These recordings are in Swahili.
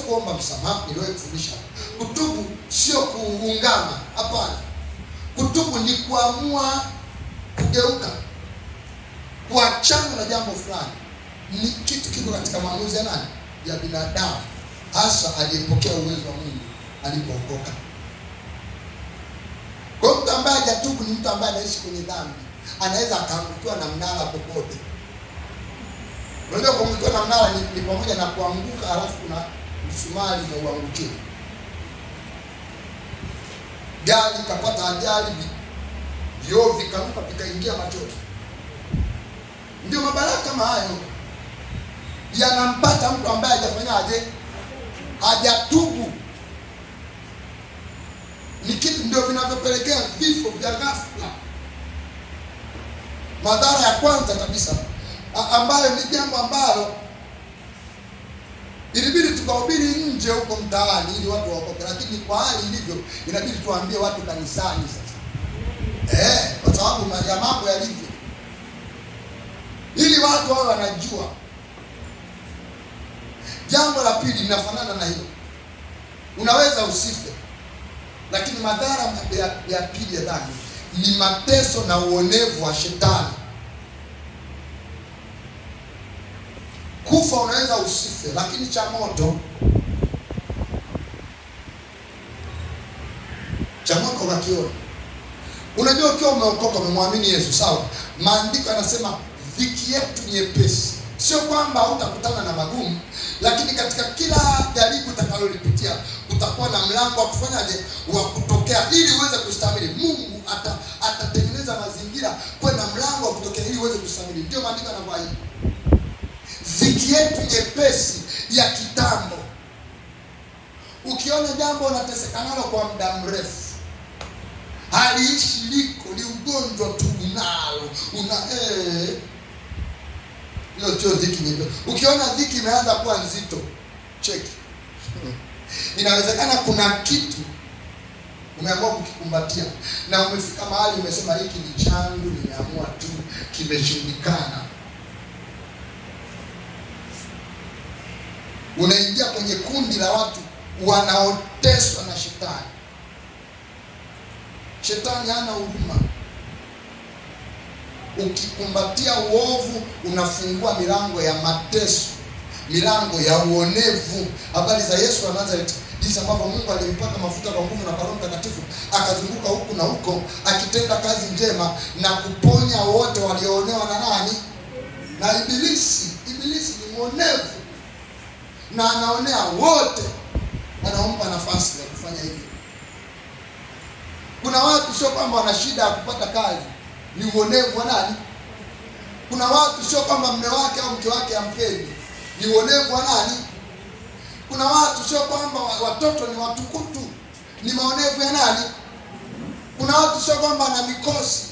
kuomba msamaha. Niliwahi kufundisha kutubu sio kuungama, hapana. Kutubu ni kuamua kugeuka, kuachana na jambo fulani. Ni kitu kiko katika maamuzi ya nani? Ya binadamu, hasa aliyepokea uwezo wa Mungu alipookoka. Kwa mtu ambaye hajatubu ni mtu ambaye anaishi kwenye dhambi. Anaweza akaangukiwa na mnara popote. Unajua kuangukiwa na mnara ni pamoja na kuanguka halafu kuna msumari na uangukie. Gari kapata ajali, vioo vikaruka vikaingia machoni. Ndio mabalaa kama hayo yanampata mtu ambaye hajafanyaje? Hajatubu. Ni kitu ndio vinavyopelekea vifo vya ghafla. Madhara ya kwanza kabisa ambayo ni jambo ambalo ilibidi tukahubiri nje huko mtaani ili watu waokoke, lakini kwa hali ilivyo inabidi tuambie watu kanisani sasa. Kwa sababu ya mambo yalivyo, ili watu wao wanajua. Jambo la pili linafanana na hilo. Unaweza usife, lakini madhara ya pili ya dhambi ni mateso na uonevu wa shetani. Kufa unaweza usife, lakini cha moto unakiona. Unajua ukiwa umeokoka, umemwamini Yesu, sawa? Maandiko yanasema dhiki yetu ni nyepesi. Sio kwamba hutakutana na magumu, lakini katika kila jaribu utakalolipitia utakuwa na mlango wa kufanyaje? Wa kutokea ili uweze kustahimili. Mungu atatengeneza mazingira kwa na mlango wa kutokea ili uweze kustahimili. Ndio maandiko yanavyoahidi. Dhiki yetu nyepesi ya kitambo. Ukiona jambo unateseka nalo kwa muda mrefu, haliishi liko, ni ugonjwa tu unalo, hiyo sio dhiki nyepesi. Ukiona dhiki imeanza kuwa nzito, cheki. Inawezekana kuna kitu umeamua kukikumbatia na umefika mahali umesema hiki ni changu, nimeamua tu, kimeshindikana. Unaingia kwenye kundi la watu wanaoteswa na shetani. Shetani hana huruma. Ukikumbatia uovu unafungua milango ya mateso, milango ya uonevu. Habari za Yesu wa Nazareti, jinsi ambavyo Mungu alimpaka mafuta kwa nguvu na kwa Roho Mtakatifu, akazunguka huku na huko akitenda kazi njema na kuponya wote walioonewa na nani? Na Ibilisi. Ibilisi ni muonevu na anaonea wote, anaomba nafasi ya kufanya hivyo. Kuna watu sio kwamba wana shida ya kupata kazi, ni uonevu wa nani? Kuna watu sio kwamba mume wake au mke wake ampendi, ni uonevu wa nani? Kuna watu sio kwamba watoto ni watukutu, ni maonevu ya nani? Kuna watu sio kwamba ana mikosi,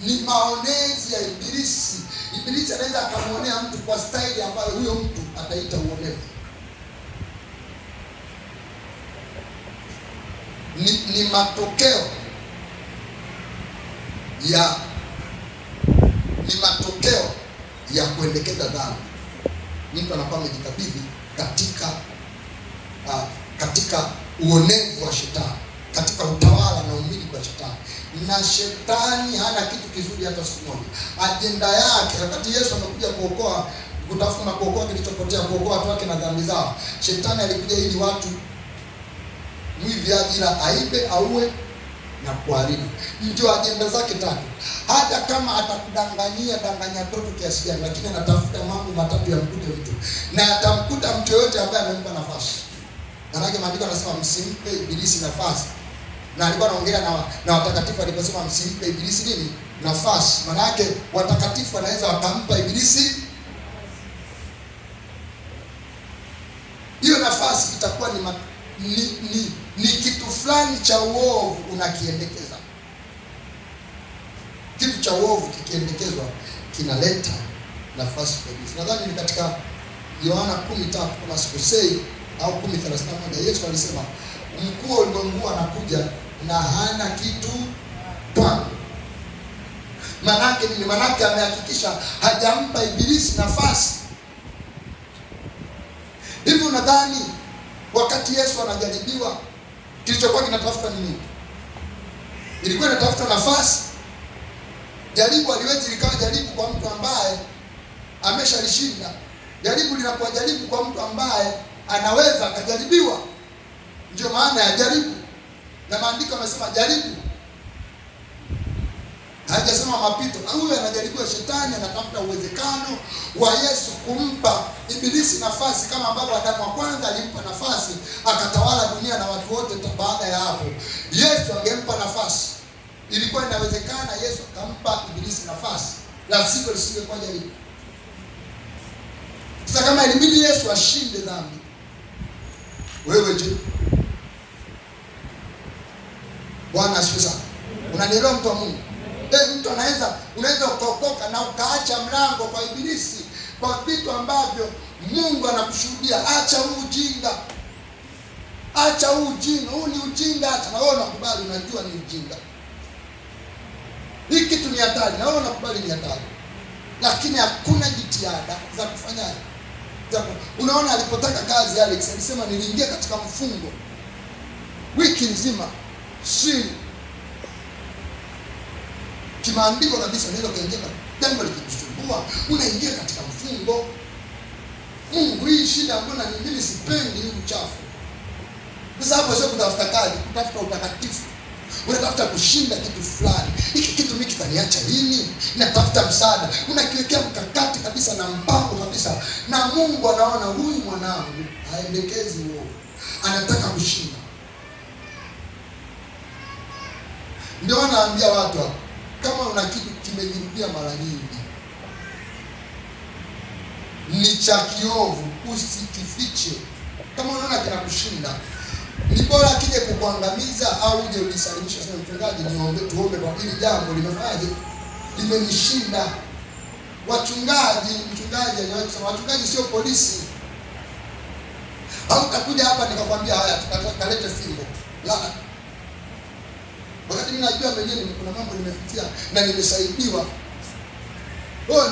ni maonezi ya Ibilisi. Ibilisi anaweza akamuonea mtu kwa staili ambayo huyo mtu ataita uonevu. Ni matokeo ya kuendekeza dhambi. Mtu anakuwa amejikabidhi katika uonevu wa shetani, katika utawala na umiliki wa shetani. Na shetani hana kitu kizuri hata siku moja. Ajenda yake, wakati Yesu amekuja kutafuta kuokoa kilichopotea, kuokoa watu wake na dhambi zao, shetani alikuja ili watu mwivi ajira aibe, auwe na kuharibu. Ndio ajenda zake tatu. Hata kama danganya toto kiasi gani, lakini anatafuta mambo matatu ya mkute mtu. Na atamkuta mtu yote ambaye amempa nafasi. Maana maandiko yanasema msimpe Ibilisi nafasi. Na alikuwa anaongea na watakatifu aliposema msimpe Ibilisi nini? Nafasi. Maana yake watakatifu wanaweza wakampa Ibilisi. Hiyo nafasi itakuwa ni kitu fulani cha uovu unakiendekeza. Kitu cha uovu kikiendekezwa kinaleta nafasi kwa Ibilisi. Nadhani ni katika Yohana 13 kama sikosei au 10:31 Yesu alisema mkuu wa ulimwengu anakuja na hana kitu kwangu. Manake nini? Manake amehakikisha hajampa Ibilisi nafasi. Hivi unadhani wakati Yesu anajaribiwa, kilichokuwa kinatafuta nini? Ilikuwa inatafuta nafasi. Jaribu haliwezi likawa jaribu kwa mtu ambaye ameshalishinda. Jaribu linakuwa jaribu kwa mtu ambaye anaweza akajaribiwa. Ndio maana ya jaribu. Na maandiko yamesema jaribu. Hajasema mapito. Na huyu anajaribiwa, shetani anatafuta uwezekano wa Yesu kumpa Ibilisi nafasi, kama ambavyo Adamu wa kwanza alimpa nafasi akatawala dunia na watu wote. Baada ya hapo Yesu angempa nafasi. Ilikuwa inawezekana Yesu akampa Ibilisi nafasi, la sivyo lisingekuwa jaribu. Sasa kama ilibidi Yesu ashinde dhambi, wewe je? Bwana asifiwe sana. Unanielewa mtu wa Mungu? Mtu unaweza kuokoka na ukaacha mlango kwa Ibilisi kwa vitu ambavyo Mungu anakushuhudia. Acha huu ujinga. Acha huu ujinga. Huu ni ujinga, acha. Na wewe unakubali, unajua ni ujinga. Hii kitu ni hatari, na wewe unakubali ni hatari. Lakini hakuna jitihada za kufanyaje. Unaona alipotaka kazi Alex alisema niliingia katika mfungo wiki nzima. Kimaandiko kabisa unaweza kuingia jambo likikusumbua, unaingia katika mfungo. Mungu, hii shida mbona mimi sipendi hii uchafu. Sasa hapo sio kutafuta kazi, kutafuta utakatifu. Unatafuta kushinda kitu fulani. Hiki kitu mimi kitaniacha lini? Natafuta msaada. Unakiwekea mkakati kabisa na mpango kabisa. Na Mungu anaona huyu mwanangu haendekezi uovu. Anataka kushinda. Ndio naambia watu, kama una kitu kimejirudia mara nyingi, ni cha kiovu, usikifiche. Kama unaona kinakushinda, ni bora kije kukuangamiza au uje ulisalimisha sana, mchungaji niombe, tuombe kwa hili jambo limefanyaje, limenishinda. Mchungaji anasema wachungaji sio polisi. Au takuja hapa nikakwambia haya tukalete fimbo. La. Wakati mimi najua mwenyewe kuna mambo nimepitia na nimesaidiwa.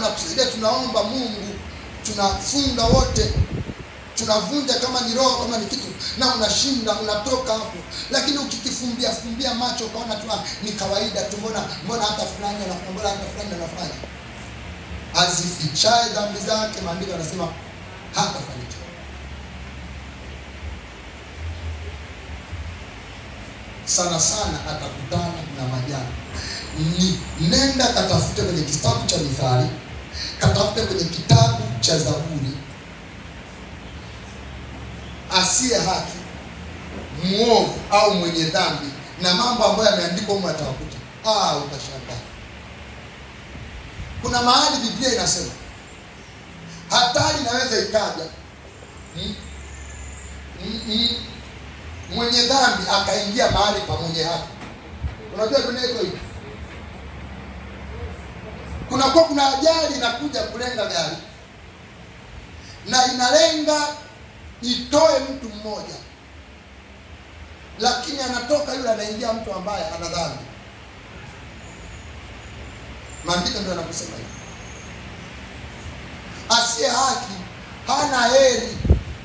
Nakusaidia, tunaomba Mungu, tunafunga wote, tunavunja kama ni roho, kama ni kitu, na unashinda, unatoka hapo. Lakini ukikifumbia macho ukaona tu ni kawaida tu, mbona hata fulani anafanya. Azifichaye dhambi zake, maandiko yanasema hatafanikiwa. Sana sana atakutana na majani. Nenda katafute kwenye kitabu cha Mithali, katafute kwenye kitabu cha Zaburi. Asiye haki, muovu au mwenye dhambi, na mambo ambayo yameandikwa huko atakuta. Utashangaa. Kuna mahali Biblia inasema hatari inaweza ikaja, mwenye dhambi akaingia mahali pa mwenye haki. Unajua dunia iko hivi. Kuna ajali inakuja kulenga gari, na inalenga itoe mtu mmoja, lakini anatoka yule anaingia mtu ambaye ana dhambi. Maandiko ndio yanakusema hivi. Asiye haki hana heri.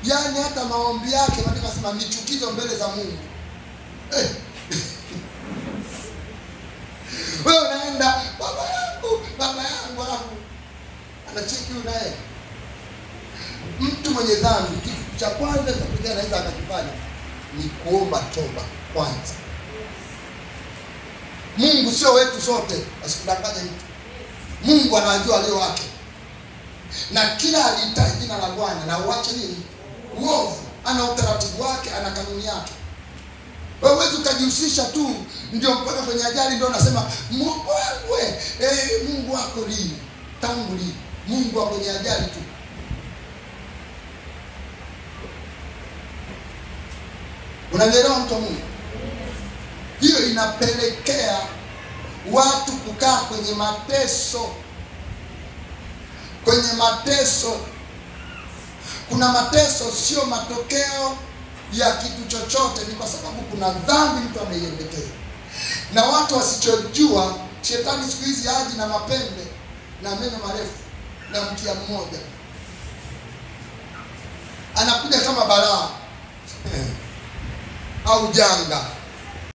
Yaani hata maombi yake maandiko yanasema ni chukizo mbele za Mungu. Wewe unaenda baba yangu alafu anacheki unaye. Mtu mwenye dhambi, kitu cha kwanza kabisa anaweza akakifanya ni kuomba toba kwanza. Mungu sio wetu sote, asikudanganye mtu. Mungu anajua leo wake. Na kila alihitaji jina la Bwana na uache nini? Uovu. Ana utaratibu wake, ana kanuni yake. Wewe huwezi ukajihusisha tu ndio mpaka kwenye ajali ndio unasema Mungu wangu Mungu wako lini? Tangu lini? Mungu wako kwenye ajali tu. Unaelewa mtu wa Mungu? Hiyo inapelekea watu kukaa kwenye mateso. Kwenye mateso. Kuna mateso sio matokeo ya kitu chochote, ni kwa sababu kuna dhambi mtu ameiendekeza. Na watu wasichojua, shetani siku hizi haji na mapembe na meno marefu na mkia mmoja. Anakuja kama balaa. au janga